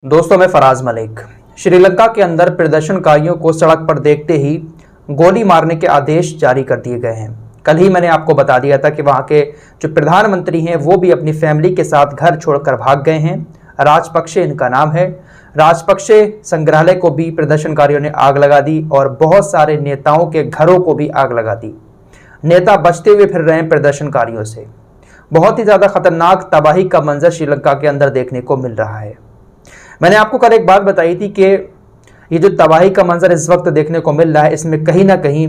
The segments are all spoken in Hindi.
दोस्तों, मैं फराज मलिक। श्रीलंका के अंदर प्रदर्शनकारियों को सड़क पर देखते ही गोली मारने के आदेश जारी कर दिए गए हैं। कल ही मैंने आपको बता दिया था कि वहां के जो प्रधानमंत्री हैं वो भी अपनी फैमिली के साथ घर छोड़कर भाग गए हैं। राजपक्षे इनका नाम है। राजपक्षे संग्रहालय को भी प्रदर्शनकारियों ने आग लगा दी और बहुत सारे नेताओं के घरों को भी आग लगा दी। नेता बचते हुए फिर रहे हैं प्रदर्शनकारियों से। बहुत ही ज्यादा खतरनाक तबाही का मंजर श्रीलंका के अंदर देखने को मिल रहा है। मैंने आपको कल एक बात बताई थी कि ये जो तबाही का मंजर इस वक्त देखने को मिल रहा है, इसमें कहीं ना कहीं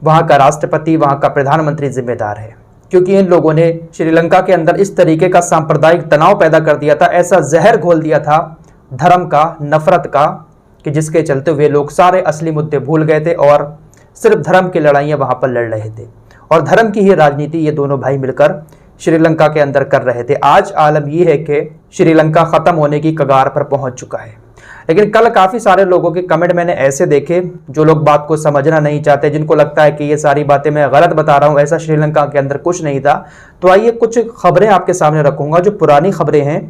वहाँ का राष्ट्रपति, वहाँ का प्रधानमंत्री जिम्मेदार है, क्योंकि इन लोगों ने श्रीलंका के अंदर इस तरीके का सांप्रदायिक तनाव पैदा कर दिया था, ऐसा जहर घोल दिया था धर्म का, नफरत का, कि जिसके चलते हुए लोग सारे असली मुद्दे भूल गए थे और सिर्फ धर्म की लड़ाइयाँ वहाँ पर लड़ रहे थे और धर्म की ही राजनीति ये दोनों भाई मिलकर श्रीलंका के अंदर कर रहे थे। आज आलम यह है कि श्रीलंका खत्म होने की कगार पर पहुंच चुका है। लेकिन कल काफी सारे लोगों के कमेंट मैंने ऐसे देखे जो लोग बात को समझना नहीं चाहते, जिनको लगता है कि ये सारी बातें मैं गलत बता रहा हूं, ऐसा श्रीलंका के अंदर कुछ नहीं था। तो आइए कुछ खबरें आपके सामने रखूंगा, जो पुरानी खबरें हैं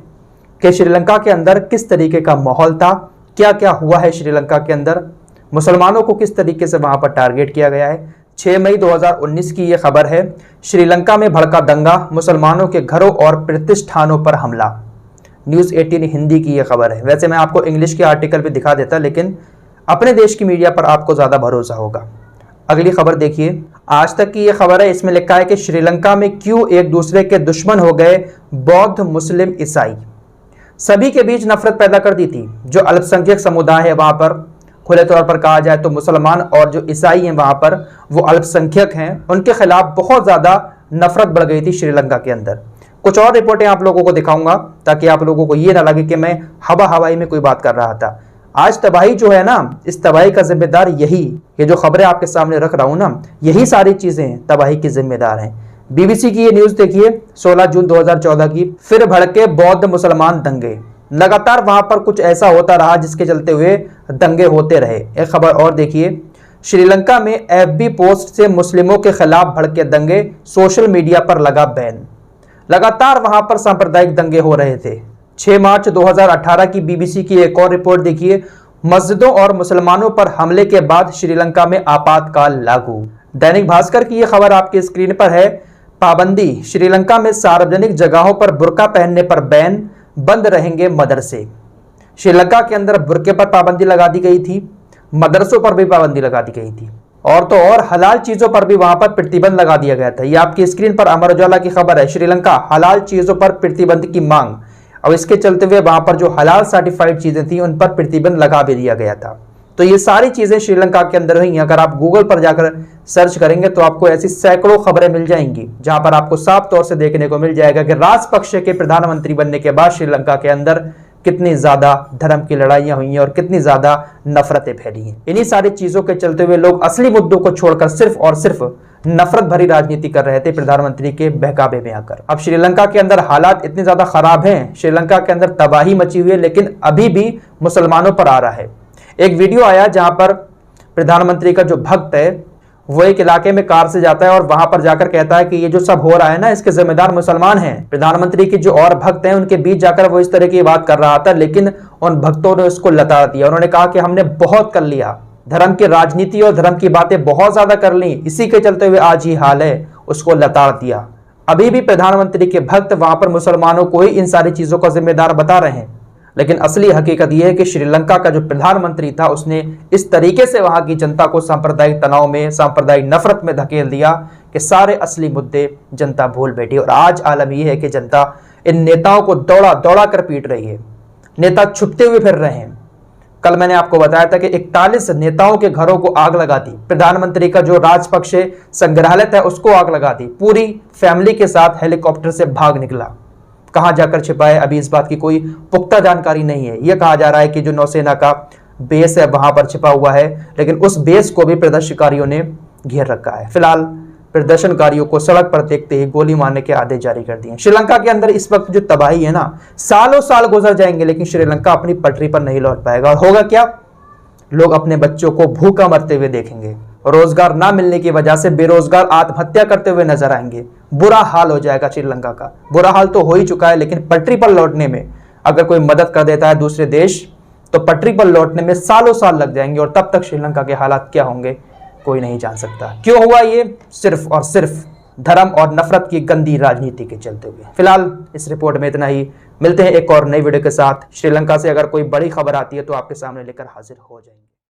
कि श्रीलंका के अंदर किस तरीके का माहौल था, क्या क्या हुआ है श्रीलंका के अंदर, मुसलमानों को किस तरीके से वहां पर टारगेट किया गया है। 6 मई 2019 की यह खबर है। श्रीलंका में भड़का दंगा, मुसलमानों के घरों और प्रतिष्ठानों पर हमला। न्यूज़ 18 हिंदी की यह खबर है। वैसे मैं आपको इंग्लिश के आर्टिकल भी दिखा देता, लेकिन अपने देश की मीडिया पर आपको ज़्यादा भरोसा होगा। अगली खबर देखिए, आज तक की यह खबर है। इसमें लिखा है कि श्रीलंका में क्यों एक दूसरे के दुश्मन हो गए बौद्ध, मुस्लिम, ईसाई। सभी के बीच नफरत पैदा कर दी थी। जो अल्पसंख्यक समुदाय है वहाँ पर, खुले तौर पर कहा जाए तो मुसलमान और जो ईसाई हैं वहाँ पर, वो अल्पसंख्यक हैं, उनके खिलाफ बहुत ज़्यादा नफरत बढ़ गई थी श्रीलंका के अंदर। कुछ और रिपोर्टें आप लोगों को दिखाऊंगा ताकि आप लोगों को ये ना लगे कि मैं हवाई में कोई बात कर रहा था। आज तबाही जो है ना, इस तबाही का जिम्मेदार यही, ये जो खबरें आपके सामने रख रहा हूँ ना, यही सारी चीज़ें तबाही की जिम्मेदार हैं। BBC की ये न्यूज़ देखिए, 16 जून 2014 की। फिर भड़के बौद्ध मुसलमान दंगे। लगातार वहां पर कुछ ऐसा होता रहा जिसके चलते हुए दंगे होते रहे। एक खबर और देखिए, श्रीलंका में FB पोस्ट से मुस्लिमों के खिलाफ भड़के दंगे, सोशल मीडिया पर लगा बैन। लगातार वहां पर सांप्रदायिक दंगे हो रहे थे। 6 मार्च 2018 की BBC की एक और रिपोर्ट देखिए, मस्जिदों और मुसलमानों पर हमले के बाद श्रीलंका में आपातकाल लागू। दैनिक भास्कर की यह खबर आपकी स्क्रीन पर है। पाबंदी, श्रीलंका में सार्वजनिक जगहों पर बुर्का पहनने पर बैन, बंद रहेंगे मदरसे। श्रीलंका के अंदर बुर्के पर पाबंदी लगा दी गई थी, मदरसों पर भी पाबंदी लगा दी गई थी, और तो और हलाल चीजों पर भी वहां पर प्रतिबंध लगा दिया गया था। ये आपकी स्क्रीन पर अमर उजाला की खबर है। श्रीलंका हलाल चीजों पर प्रतिबंध की मांग। और इसके चलते हुए वहां पर जो हलाल सर्टिफाइड चीजें थी उन पर प्रतिबंध लगा भी दिया गया था। तो ये सारी चीजें श्रीलंका के अंदर हुई। अगर आप गूगल पर जाकर सर्च करेंगे तो आपको ऐसी सैकड़ों खबरें मिल जाएंगी जहां पर आपको साफ तौर से देखने को मिल जाएगा कि राजपक्षे के प्रधानमंत्री बनने के बाद श्रीलंका के अंदर कितनी ज्यादा धर्म की लड़ाइयां हुई हैं और कितनी ज्यादा नफरतें फैली हैं। इन्हीं सारी चीजों के चलते हुए लोग असली मुद्दों को छोड़कर सिर्फ और सिर्फ नफरत भरी राजनीति कर रहे थे प्रधानमंत्री के बहकावे में आकर। अब श्रीलंका के अंदर हालात इतने ज्यादा खराब हैं, श्रीलंका के अंदर तबाही मची हुई है, लेकिन अभी भी मुसलमानों पर आ रहा है। एक वीडियो आया जहां पर प्रधानमंत्री का जो भक्त है वो एक इलाके में कार से जाता है और वहां पर जाकर कहता है कि ये जो सब हो रहा है ना, इसके जिम्मेदार मुसलमान हैं। प्रधानमंत्री के जो और भक्त हैं उनके बीच जाकर वो इस तरह की बात कर रहा था, लेकिन उन भक्तों ने उसको लताड़ दिया। उन्होंने कहा कि हमने बहुत कर लिया, धर्म की राजनीति और धर्म की बातें बहुत ज्यादा कर ली, इसी के चलते हुए आज ही हाल है। उसको लताड़ दिया। अभी भी प्रधानमंत्री के भक्त वहां पर मुसलमानों को ही इन सारी चीजों का जिम्मेदार बता रहे हैं, लेकिन असली हकीकत यह है कि श्रीलंका का जो प्रधानमंत्री था उसने इस तरीके से वहां की जनता को सांप्रदायिक तनाव में, सांप्रदायिक नफरत में धकेल दिया कि सारे असली मुद्दे जनता भूल बैठी। और आज आलम यह है कि जनता इन नेताओं को दौड़ा दौड़ा कर पीट रही है। नेता छुपते हुए फिर रहे हैं। कल मैंने आपको बताया था कि 41 नेताओं के घरों को आग लगा दी। प्रधानमंत्री का जो राजपक्षे संग्रहालय था उसको आग लगा दी। पूरी फैमिली के साथ हेलीकॉप्टर से भाग निकला। कहां जाकर छिपा है अभी इस बात की कोई पुख्ता जानकारी नहीं है। यह कहा जा रहा है कि जो नौसेना का बेस है वहां पर छिपा हुआ है, लेकिन उस बेस को भी प्रदर्शनकारियों ने घेर रखा है। फिलहाल प्रदर्शनकारियों को सड़क पर देखते ही गोली मारने के आदेश जारी कर दिए। श्रीलंका के अंदर इस वक्त जो तबाही है ना, सालों साल गुजर जाएंगे लेकिन श्रीलंका अपनी पटरी पर नहीं लौट पाएगा। और होगा क्या, लोग अपने बच्चों को भूखा मरते हुए देखेंगे। रोजगार ना मिलने की वजह से बेरोजगार आत्महत्या करते हुए नजर आएंगे। बुरा हाल हो जाएगा श्रीलंका का। बुरा हाल तो हो ही चुका है, लेकिन पटरी पर लौटने में अगर कोई मदद कर देता है दूसरे देश तो पटरी पर लौटने में सालों साल लग जाएंगे और तब तक श्रीलंका के हालात क्या होंगे कोई नहीं जान सकता। क्यों हुआ ये? सिर्फ और सिर्फ धर्म और नफरत की गंदी राजनीति के चलते हुए। फिलहाल इस रिपोर्ट में इतना ही। मिलते हैं एक और नई वीडियो के साथ। श्रीलंका से अगर कोई बड़ी खबर आती है तो आपके सामने लेकर हाजिर हो जाएंगे।